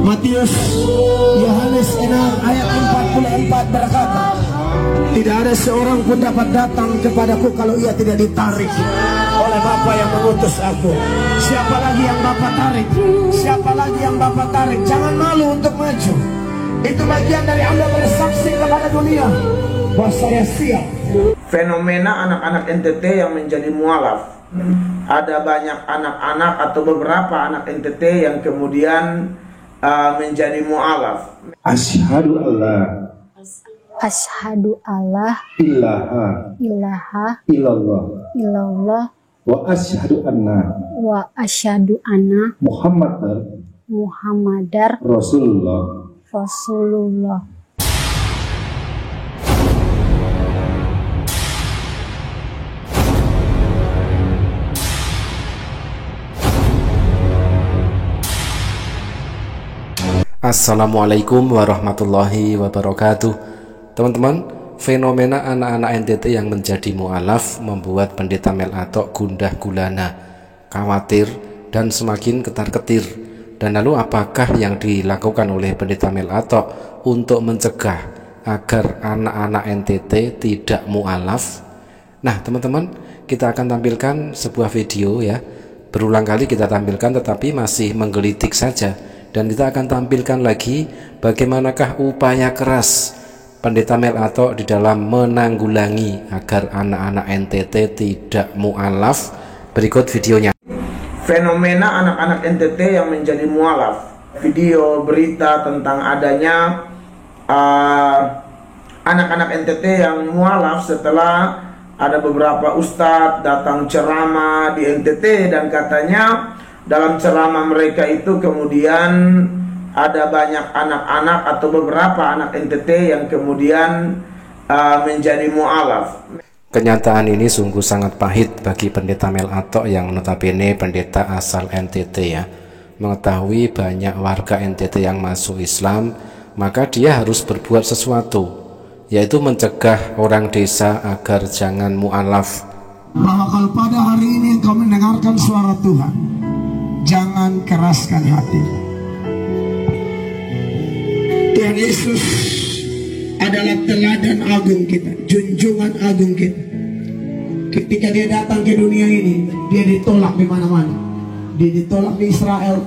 Matius Yohanes 6 ayat 44 berkata, tidak ada seorang pun dapat datang kepadaku kalau ia tidak ditarik oleh Bapa yang mengutus aku. Siapa lagi yang Bapa tarik? Siapa lagi yang Bapa tarik? Jangan malu untuk maju. Itu bagian dari Anda bersaksi kepada dunia bahwa saya siap. Fenomena anak-anak NTT yang menjadi mualaf. Ada banyak anak-anak atau beberapa anak NTT yang kemudian menjadi mualaf. Asyhadu Allah ilaha illallah wa asyhadu anna Muhammadar Rasulullah. Assalamualaikum warahmatullahi wabarakatuh. Teman-teman, fenomena anak-anak NTT yang menjadi mu'alaf membuat Pendeta Mel Atok gundah gulana, khawatir, dan semakin ketar-ketir. Dan lalu apakah yang dilakukan oleh Pendeta Mel Atok untuk mencegah agar anak-anak NTT tidak mu'alaf? Nah teman-teman, kita akan tampilkan sebuah video ya. Berulang kali kita tampilkan tetapi masih menggelitik saja. Dan kita akan tampilkan lagi bagaimanakah upaya keras Pendeta Mel Atok di dalam menanggulangi agar anak-anak NTT tidak mu'alaf. Berikut videonya. Fenomena anak-anak NTT yang menjadi mu'alaf. Video berita tentang adanya anak-anak NTT yang mu'alaf setelah ada beberapa ustadz datang ceramah di NTT dan katanya dalam ceramah mereka itu kemudian ada banyak anak-anak atau beberapa anak NTT yang kemudian menjadi mu'alaf. Kenyataan ini sungguh sangat pahit bagi Pendeta Mel Atok yang notabene pendeta asal NTT ya. Mengetahui banyak warga NTT yang masuk Islam, maka dia harus berbuat sesuatu, yaitu mencegah orang desa agar jangan mu'alaf. Bahwa kalau pada hari ini engkau mendengarkan suara Tuhan, jangan keraskan hati. Tuhan Yesus adalah teladan agung kita, junjungan agung kita. Ketika dia datang ke dunia ini, dia ditolak di mana-mana. Dia ditolak di Israel,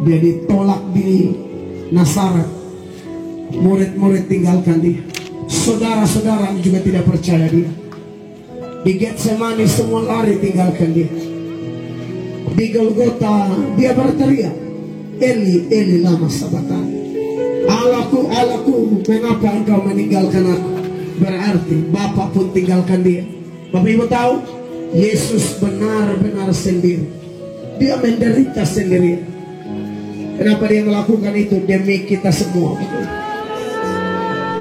dia ditolak di Nazaret. Murid-murid tinggalkan dia, saudara-saudara juga tidak percaya dia. Di Getsemani semua lari tinggalkan dia. Di Golgota dia berteriak, Eli, Eli lama sabachthani. Allahku, Allahku, mengapa engkau meninggalkan aku? Berarti Bapa pun tinggalkan dia. Bapak Ibu tahu, Yesus benar-benar sendiri. Dia menderita sendiri. Kenapa dia melakukan itu? Demi kita semua.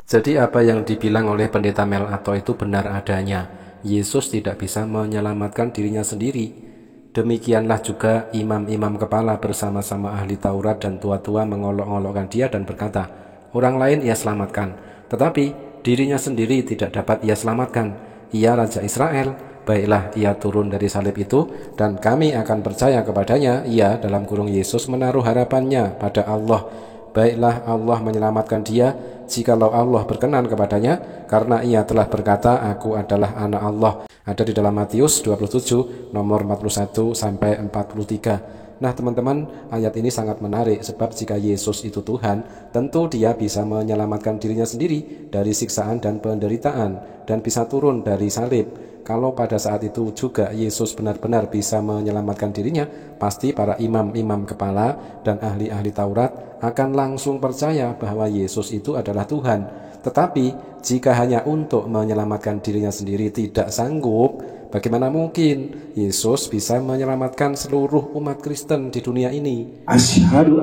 Jadi apa yang dibilang oleh Pendeta Mel Atok itu benar adanya. Yesus tidak bisa menyelamatkan dirinya sendiri. Demikianlah juga imam-imam kepala bersama-sama ahli Taurat dan tua-tua mengolok-olokkan dia dan berkata, orang lain ia selamatkan, tetapi dirinya sendiri tidak dapat ia selamatkan. Ia Raja Israel, baiklah ia turun dari salib itu dan kami akan percaya kepadanya. Ia dalam kurung Yesus menaruh harapannya pada Allah. Baiklah Allah menyelamatkan dia jikalau Allah berkenan kepadanya, karena ia telah berkata, aku adalah anak Allah. Ada di dalam Matius 27 nomor 41 sampai 43. Nah teman-teman, ayat ini sangat menarik sebab jika Yesus itu Tuhan, tentu dia bisa menyelamatkan dirinya sendiri dari siksaan dan penderitaan dan bisa turun dari salib. Kalau pada saat itu juga Yesus benar-benar bisa menyelamatkan dirinya, pasti para imam-imam kepala dan ahli-ahli Taurat akan langsung percaya bahwa Yesus itu adalah Tuhan. Tetapi jika hanya untuk menyelamatkan dirinya sendiri tidak sanggup, bagaimana mungkin Yesus bisa menyelamatkan seluruh umat Kristen di dunia ini? Asyhadu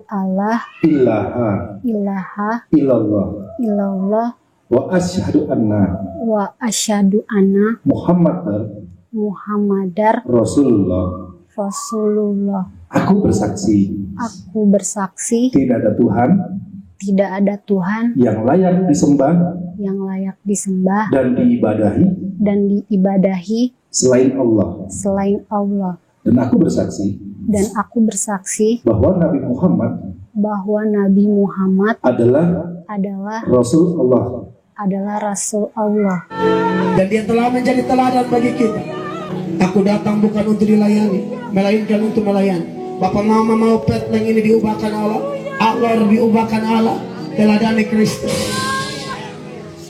Allah ilaha illallah wa asyhadu anna Muhammadar Rasulullah. Aku bersaksi tidak ada Tuhan yang layak disembah dan diibadahi selain Allah. Dan aku bersaksi Dan aku bersaksi bahwa Nabi Muhammad adalah Rasul Allah. Dan dia telah menjadi teladan bagi kita. Aku datang bukan untuk dilayani, melainkan untuk melayani. Bapak mama mau Petling ini diubahkan Allah, Allah diubahkan Allah, teladani Kristus.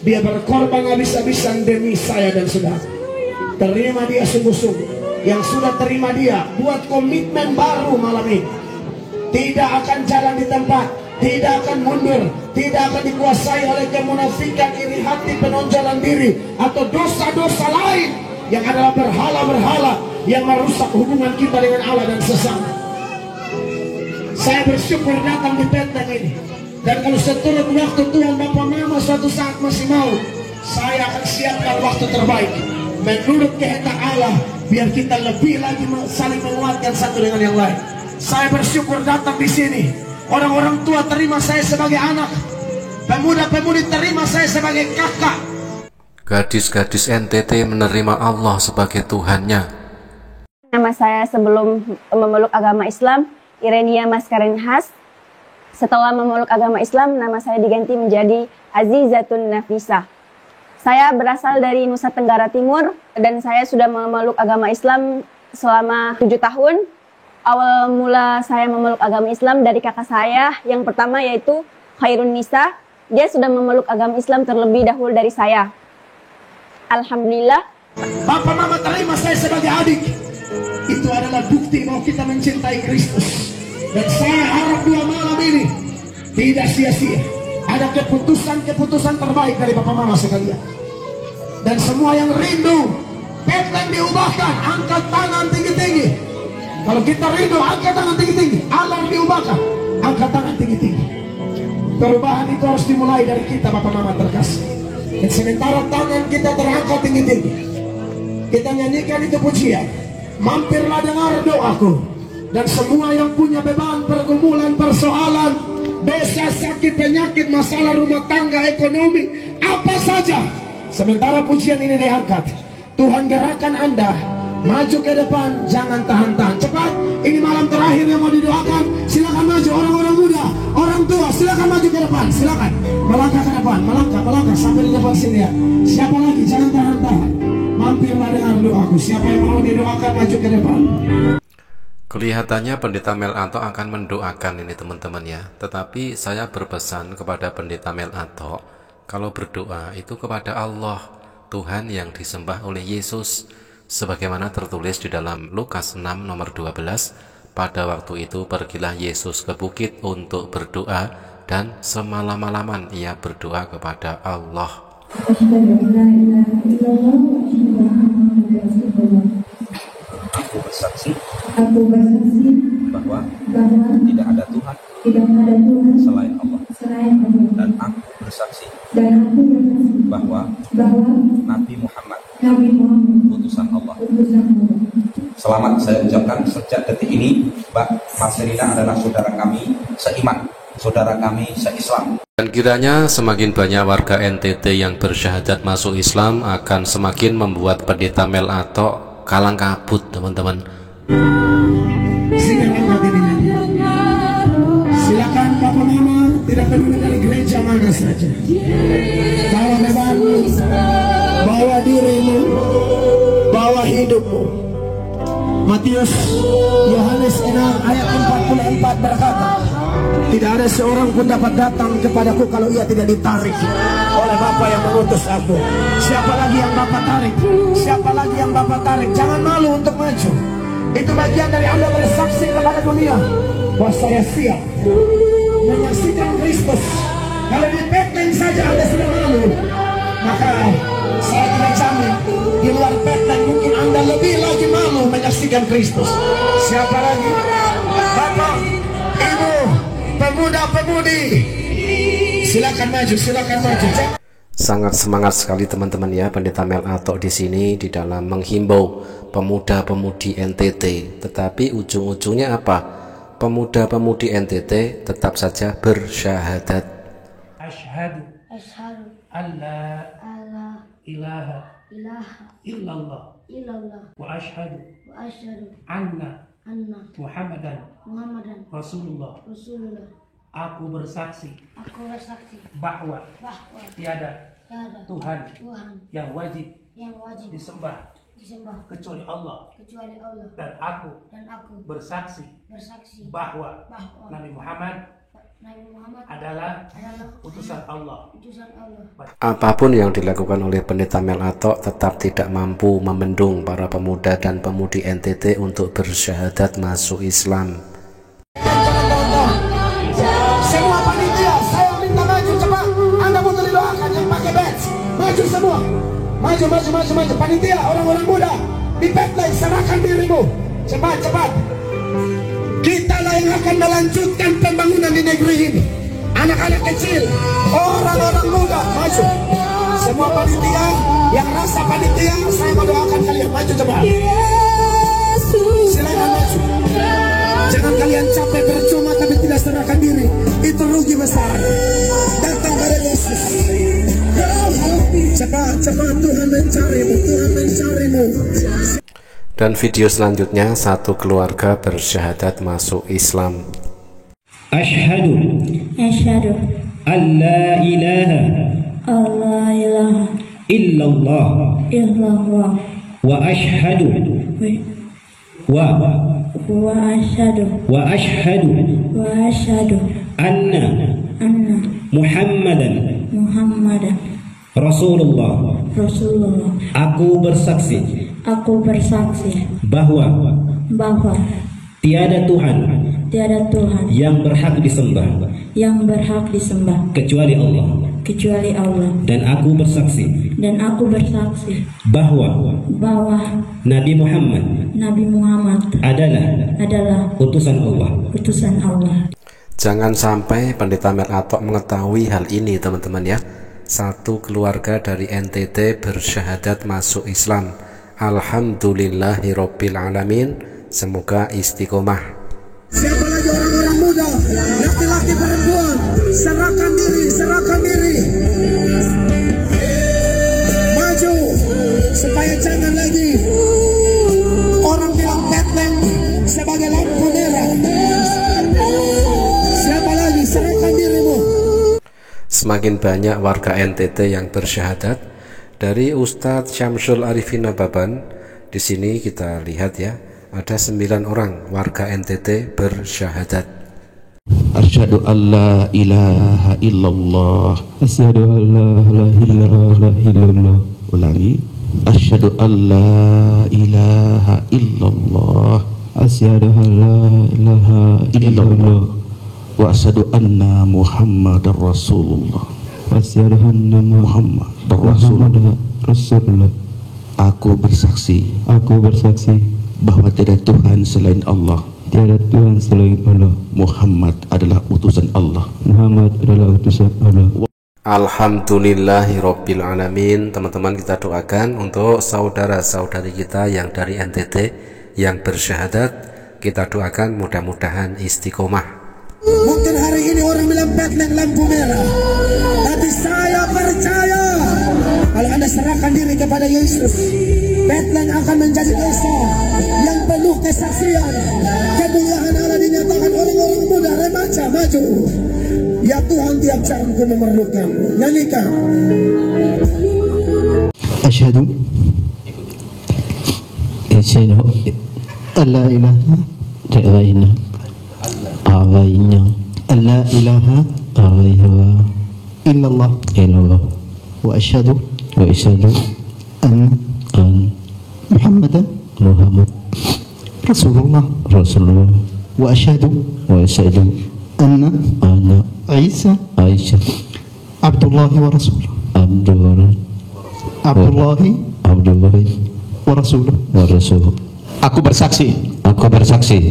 Dia berkorban habis-habisan demi saya dan saudara. Terima dia sungguh-sungguh. Yang sudah terima dia, buat komitmen baru malam ini. Tidak akan jalan di tempat, tidak akan mundur, tidak akan dikuasai oleh kemunafikan, iri hati, penonjolan diri, atau dosa-dosa lain yang adalah berhala-berhala yang merusak hubungan kita dengan Allah dan sesama. Saya bersyukur datang di Peteng ini. Dan kalau seturut waktu Tuhan Bapak Mama suatu saat masih mau, saya akan siapkan waktu terbaik menurut kehendak Allah, biar kita lebih lagi saling menguatkan satu dengan yang lain. Saya bersyukur datang di sini. Orang-orang tua terima saya sebagai anak, pemuda-pemudi terima saya sebagai kakak. Gadis-gadis NTT menerima Allah sebagai Tuhannya. Nama saya sebelum memeluk agama Islam, Irenia Maskarenhas. Setelah memeluk agama Islam, nama saya diganti menjadi Azizatun Nafisah. Saya berasal dari Nusa Tenggara Timur dan saya sudah memeluk agama Islam selama 7 tahun. Awal mula saya memeluk agama Islam dari kakak saya yang pertama, yaitu Khairun Nisa. Dia sudah memeluk agama Islam terlebih dahulu dari saya. Alhamdulillah. Bapak mama terima saya sebagai adik. Itu adalah bukti bahwa kita mencintai Kristus. Dan saya harap 2 malam ini tidak sia-sia. Ada keputusan terbaik dari Bapak Mama sekalian. Dan semua yang rindu Peteng diubahkan, angkat tangan tinggi-tinggi. Kalau kita rindu, angkat tangan tinggi-tinggi. Alam diubahkan, angkat tangan tinggi-tinggi. Perubahan itu harus dimulai dari kita Bapak Mama terkasih. Dan sementara tangan kita terangkat tinggi-tinggi, kita nyanyikan itu pujian. Mampirlah dengar doaku. Dan semua yang punya beban, pergumulan, persoalan, dosa, sakit, penyakit, masalah rumah tangga, ekonomi, apa saja. Sementara pujian ini diangkat, Tuhan gerakan Anda maju ke depan, jangan tahan-tahan. Cepat, ini malam terakhir yang mau didoakan. Silakan maju, orang-orang muda, orang tua, silakan maju ke depan. Silakan melangkah ke depan, melangkah sampai di depan sini ya. Siapa lagi? Jangan tahan-tahan. Mampirlah dengan doaku. Siapa yang mau didoakan maju ke depan. Kelihatannya Pendeta Mel Ato akan mendoakan ini teman-teman ya. Tetapi saya berpesan kepada Pendeta Mel Ato, kalau berdoa itu kepada Allah, Tuhan yang disembah oleh Yesus. Sebagaimana tertulis di dalam Lukas 6 nomor 12, pada waktu itu pergilah Yesus ke bukit untuk berdoa dan semalam-malaman ia berdoa kepada Allah. Aku bersaksi bahwa tidak ada Tuhan selain Allah, dan aku bersaksi bahwa Nabi Muhammad utusan Allah. Selamat saya ucapkan sejak detik ini, Mbak Marcelina adalah saudara kami seiman, saudara kami seislam. Dan kiranya semakin banyak warga NTT yang bersyahadat masuk Islam akan semakin membuat Pendeta Mel Ato kalang kabut teman-teman. Silakan Bapak Mama, tidak peduli dari gereja mana saja. Bawa bebanmu, bawa dirimu, bawa hidupmu. Matius Yohanes 6 ayat 44 berkata, tidak ada seorang pun dapat datang kepadaku kalau ia tidak ditarik oleh Bapa yang mengutus aku. Siapa lagi yang Bapak tarik? Siapa lagi yang Bapak tarik? Jangan malu untuk maju. Itu bagian dari Anda bersaksi kepada dunia bahwa saya siap menyaksikan Kristus. Kalau di Peteng saja Anda sudah malu, maka saya tidak jamin di luar Peteng mungkin Anda lebih lagi malu menyaksikan Kristus. Siapa lagi? Bapak, Ibu, pemuda-pemudi, silakan maju, silakan maju. Sangat semangat sekali teman-teman ya Pendeta Mel Ato di sini di dalam menghimbau pemuda-pemudi NTT. Tetapi ujung-ujungnya apa? Pemuda-pemudi NTT tetap saja bersyahadat. Asyhadu alla ilaha illallah wa asyhadu anna Muhammadan Rasulullah. Aku bersaksi bahwa tiada Tuhan yang wajib disembah kecuali Allah, dan aku bersaksi bahwa Nabi Muhammad adalah utusan Allah. Apapun yang dilakukan oleh Pendeta Mel Atok tetap tidak mampu membendung para pemuda dan pemudi NTT untuk bersyahadat masuk Islam. Semua panitia, saya minta maju cepat. Anda butuh didoakan yang pakai badge. Maju semua. Maju. Panitia, orang-orang muda di backline, serahkan dirimu. Cepat. Kitalah yang akan melanjutkan pembangunan di negeri ini. Anak-anak kecil, orang-orang muda, maju. Semua panitia yang rasa panitia, saya mau doakan kalian maju cepat. Silakan maju. Jangan kalian capek percuma tapi tidak serahkan diri. Itu rugi besar. Datang pada Yesus. Cepat Tuhan mencarimu. Dan video selanjutnya, satu keluarga bersyahadat masuk Islam. Asyhadu alla ilaha illallah wa asyhadu anna Muhammadan Rasulullah. Aku bersaksi bahwa tiada Tuhan yang berhak disembah kecuali Allah. Dan aku bersaksi bahwa Nabi Muhammad adalah utusan Allah. Jangan sampai Pendeta Mel Atok mengetahui hal ini, teman-teman ya. Satu keluarga dari NTT bersyahadat masuk Islam. Alhamdulillahirabbil alamin. Semoga istiqomah. Siapa lagi orang-orang muda, laki-laki perempuan, serahkan diri. Maju supaya jangan lagi orang bilang Bethlehem sebagai lampu merah. Siapa lagi, serahkan dirimu. Semakin banyak warga NTT yang bersyahadat. Dari Ustadz Syamsul Arifin Nababan, di sini kita lihat ya, ada 9 orang warga NTT bersyahadat. Asyhadu an la ilaha illallah. Asyhadu an la ilaha illallah. Ulangi. Asyhadu an la ilaha illallah. Asyhadu an la ilaha illallah. Wa asyhadu anna Muhammadar Rasulullah. Asyhadu anna Muhammadar Rasulullah. Aku bersaksi bahwa tiada Tuhan selain Allah. Muhammad adalah utusan Allah. Alhamdulillahirabbil alamin. Teman-teman, kita doakan untuk saudara-saudari kita yang dari NTT yang bersyahadat. Kita doakan mudah-mudahan istiqomah. Mungkin hari ini orang bilang Bethlehem lampu merah, tapi saya percaya kalau Anda serahkan diri kepada Yesus, Bethlehem akan menjadi desa yang penuh kesaksian. Kemuliaan Allah dinyatakan. Orang-orang muda, remaja, maju. Ya Tuhan, tiap jamku memerlukan. Nyanyikan. Asyhadu alla ilaha illallah wa asyhadu anna Muhammadan Rasulullah wa asyhadu anna Isa Abdullahi wa Rasuluh. Aku bersaksi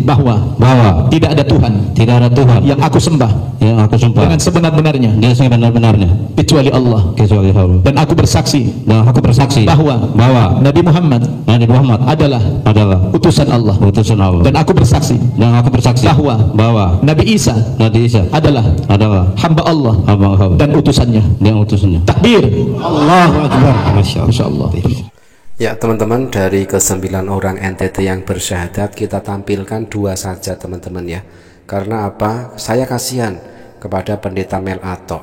bahwa tidak ada Tuhan yang aku sembah dengan sebenar-benarnya kecuali Allah. Dan aku bersaksi bahwa Nabi Muhammad adalah utusan Allah. Dan aku bersaksi bahwa Nabi Isa adalah hamba Allah dan utusannya. Takbir. Allahu Akbar. Masya Allah. Ya teman-teman, dari ke-9 orang NTT yang bersyahadat kita tampilkan 2 saja teman-teman ya. Karena apa? Saya kasihan kepada pendeta Mel Atok.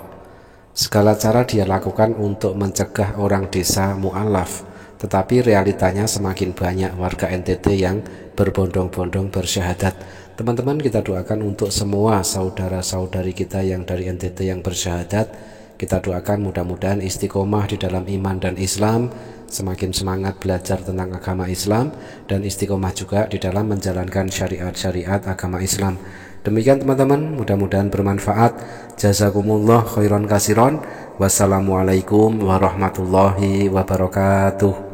Segala cara dia lakukan untuk mencegah orang desa mu'alaf, tetapi realitanya semakin banyak warga NTT yang berbondong-bondong bersyahadat. Teman-teman, kita doakan untuk semua saudara-saudari kita yang dari NTT yang bersyahadat. Kita doakan mudah-mudahan istiqomah di dalam iman dan Islam, semakin semangat belajar tentang agama Islam, dan istiqomah juga di dalam menjalankan syariat-syariat agama Islam. Demikian teman-teman, mudah-mudahan bermanfaat. Jazakumullah khairan kasiron. Wassalamualaikum warahmatullahi wabarakatuh.